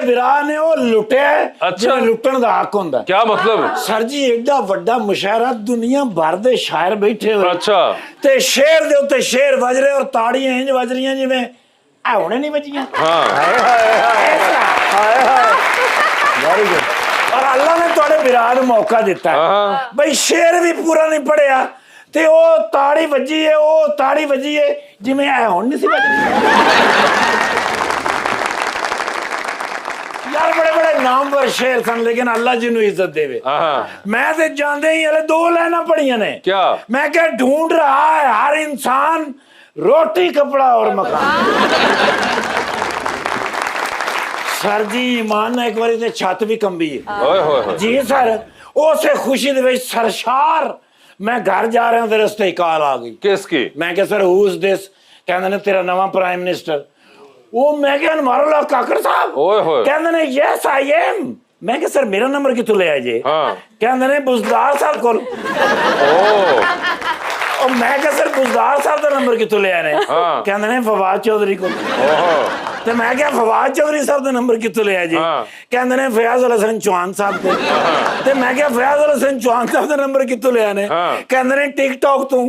ਵਿਰਾਹ ਨੇ ਉਹ ਲੁੱਟਿਆ ਜਿਹੜਾ ਲੁੱਟਣ ਦਾ ਹੱਕ ਹੁੰਦਾ। क्या मतलब? ਸਰ ਜੀ ਏਡਾ ਵੱਡਾ ਮੁਸ਼ਾਇਰਾ, ਦੁਨੀਆ ਭਰ ਦੇ ਸ਼ਾਇਰ ਬੈਠੇ ਹੋਏ, अच्छा ਤੇ ਸ਼ੇਰ ਦੇ ਉੱਤੇ ਸ਼ੇਰ ਵੱਜ ਰਹੇ ਔਰ ਤਾੜੀਆਂ ਇੰਜ ਵੱਜ ਰਹੀਆਂ ਜਿਵੇਂ ਆ ਹੁਣੇ ਨਹੀਂ ਵੱਜੀਆਂ। हाँ ਵੈਰੀ ਗੁੱਡ। ਔਰ ਅੱਲਾ ਨੇ ਤੁਹਾਡੇ ਵਿਰਾਹ ਨੂੰ ਮੌਕਾ ਦਿੱਤਾ हाँ ਬਈ ਸ਼ੇਰ ਵੀ ਪੂਰਾ ਨਹੀਂ ਪੜਿਆ ਤੇ ਉਹ ਤਾੜੀ ਵੱਜੀ ਏ, ਉਹ ਤਾੜੀ ਵੱਜੀ ਏ ਜਿਵੇਂ ਐ ਹੁਣ ਨਹੀਂ ਸੀ ਵੱਜਦੀ। यार बड़े बड़े नामवर शेर सन, लेकिन अल्लाह जिन्हों इज्जत देवे। मैं तो जानते ही हले 2 लाइना पढ़िया ने। क्या? मैं क्या ढूंढ रहा है हर इंसान रोटी कपड़ा और मकान। सर जी ईमान ना एक बार ते छत भी कंबी है जी सर। उसे खुशी दे विच सरशार मैं घर जा रहा हूं ते रस्ते कॉल आ गई। किसकी? मैं क्या सर हु इज दिस? कहंदे ने तेरा नवा प्राइम मिनिस्टर। वो मैं क्या मारो ला काकर साहब। कहंदे ने यस आई एम। मैं क्या सर मेरा नंबर कितों ले आए जे? कहंदे ने बुजदार साहब कोल। और मैं क्या सर बुजदार साहब दा नंबर कितों ले आए? कहंदे ने फवाद चौधरी कोल। ते मैं क्या फवाद चौधरी साहब दा नंबर कितों ले आए जे? कहंदे ने फयाज अल हसन चौहान साहब कोल। ते मैं क्या फयाज अल हसन चौहान साहब दा नंबर कितों ले आए? कहंदे ने टिकटॉक तू।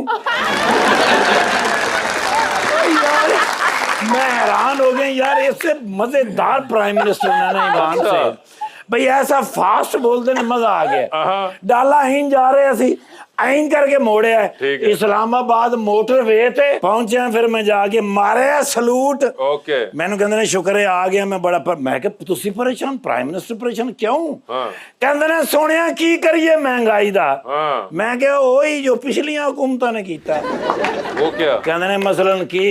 मैं हैरान हो गया यार, इससे मजेदार प्राइम मिनिस्टर ना ईमान से भाई ऐसा फास्ट बोलते ने मजा आ गया। डाला हिं जा रहे असी आइन करके मोड़े है इस्लामाबाद मोटरवे ते पहुंचे, फिर मैं जाके मारे सलूट। मैंने कहंदे ने शुक्र है आ गया मैं बड़ा पर मैं कि तुसी परेशान, प्राइम मिनिस्टर परेशान क्यों? कहंदे ने सोनिया की करिए महंगाई दा। मैं क्या ओही जो पिछलियां हुकूमतां ने कीता। वो क्या? कहंदे ने मसलन की।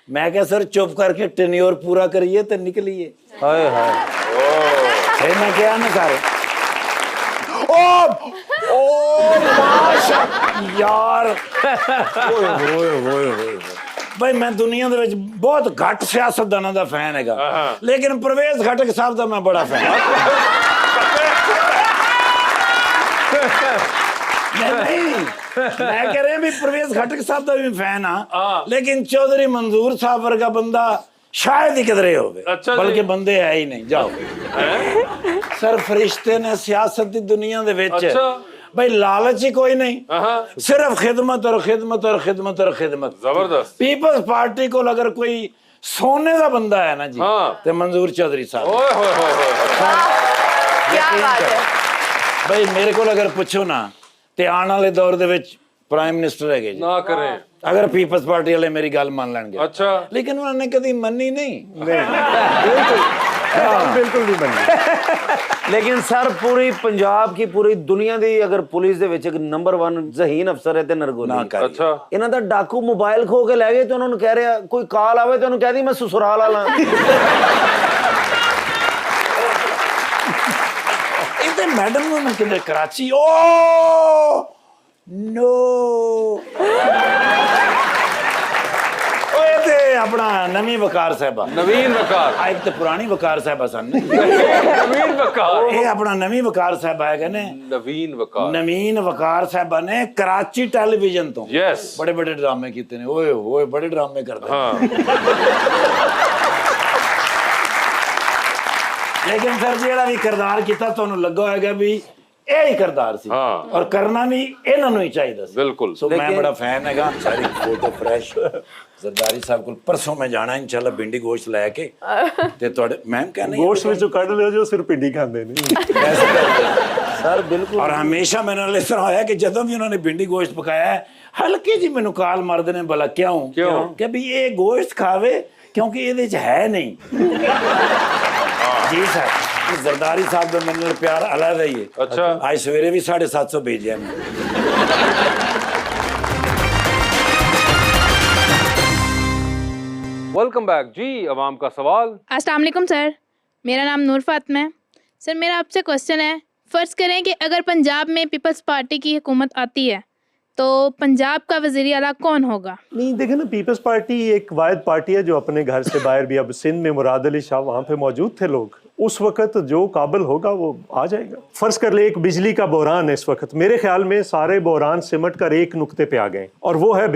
मैं क्या सर चुप करके टेन्योर पूरा करिए तो निकलिए। हाय हाय फिर मैं क्या ना सर ओ माशा यार भाई मैं दुनिया दे विच बहुत घट सियासतदानां दा फैन हैगा, लेकिन परवेज खटक साहब दा मैं बड़ा फैन। नहीं मैं कह रहा भी परवेज खटक साहब का भी फैन हाँ, लेकिन चौधरी मंजूर साहब वर्गा बंदा शायद ही किधरे हो गए। बल्कि बंदे है ही नहीं। जाओ सर फरिश्ते ने सियासत की दुनिया दे विच भाई लालच ही कोई नहीं, सिर्फ खिदमत और खिदमत और खिदमत और खिदमत। जबरदस्त। पीपल्स पार्टी को अगर कोई सोने का बंदा है ना जी तो मंजूर चौधरी साहब। क्या बात है भाई मेरे को अगर पूछो ना ते आने वाले दौर दे विच प्राइम मिनिस्टर है जी ना करें अगर पीपल्स पार्टी वाले मेरी गल मान लेंगे। अच्छा लेकिन उन्होंने कभी मनी नहीं। बिल्कुल नहीं बनी। लेकिन सर पूरी पंजाब की पूरी दुनिया दी अगर पुलिस दे विच एक नंबर 1 ज़हीन अफसर है ते नरगोली। अच्छा इन्हां दा डाकू मोबाइल खो के ले गए तो उन्होंने कह रहा कोई कॉल आवे तो उन्होंने कह दी मैं ससुराल वाला। मैडम ने किधर कराची ओ नो अपना नवी वकार साहबा नवीन वकार एक तो पुरानी वकार साहबा सन नवीन वकार ये अपना नवी वकार साहबा है ने नवीन वकार साहबा ने कराची टेलीविजन तो बड़े बड़े ड्रामे कीते ने। ओए ओए बड़े ड्रामे करते लेकिन सर जी भी किरदार किया तो लगा होगा भी यही किरदार सी और करना भी इन्हों ही चाहिए। बिल्कुल। सो मैं बड़ा फैन है सारी फोटो फ्रेश सरदारी साहब को परसों मैं जाना इंशाल्लाह भिंडी गोश्त लैके ते तुहाडे मैम कहने गोश्त विचों कढ लियो जो सिर्फ भिंडी खांदे ने सर बिल्कुल। और हमेशा मेरे नाल इस तरह होया कि जदों भी उन्होंने भिंडी गोश्त पकाया है हल्की जी मैनूं कॉल मारदे ने भला क्यों कि भी ये गोश्त खावे क्योंकि ये है नहीं। जी सर जरदारी साहब का मेरे प्यार अलग है ये। अच्छा आज सवेरे भी 750 भेजे मैं। वेलकम बैक जी। अवाम का सवाल। अस्सलाम वालेकुम सर, मेरा नाम नूर फातिमा है। सर मेरा आपसे क्वेश्चन है, फ़र्ज़ करें कि अगर पंजाब में पीपल्स पार्टी की हुकूमत आती है तो पंजाब का वज़ीर आला कौन होगा? नहीं देखे ना, पीपल्स पार्टी एक वाहिद पार्टी है जो अपने घर से बाहर भी, अब सिंध में मुराद अली शाह वहाँ पे मौजूद थे लोग, उस वक्त जो काबिल होगा वो आ जाएगा। फर्ज कर ले एक बिजली का बहरान है इस वक्त, मेरे ख्याल में सारे बहरान सिमट कर एक नुक्ते पे आ गए और वो है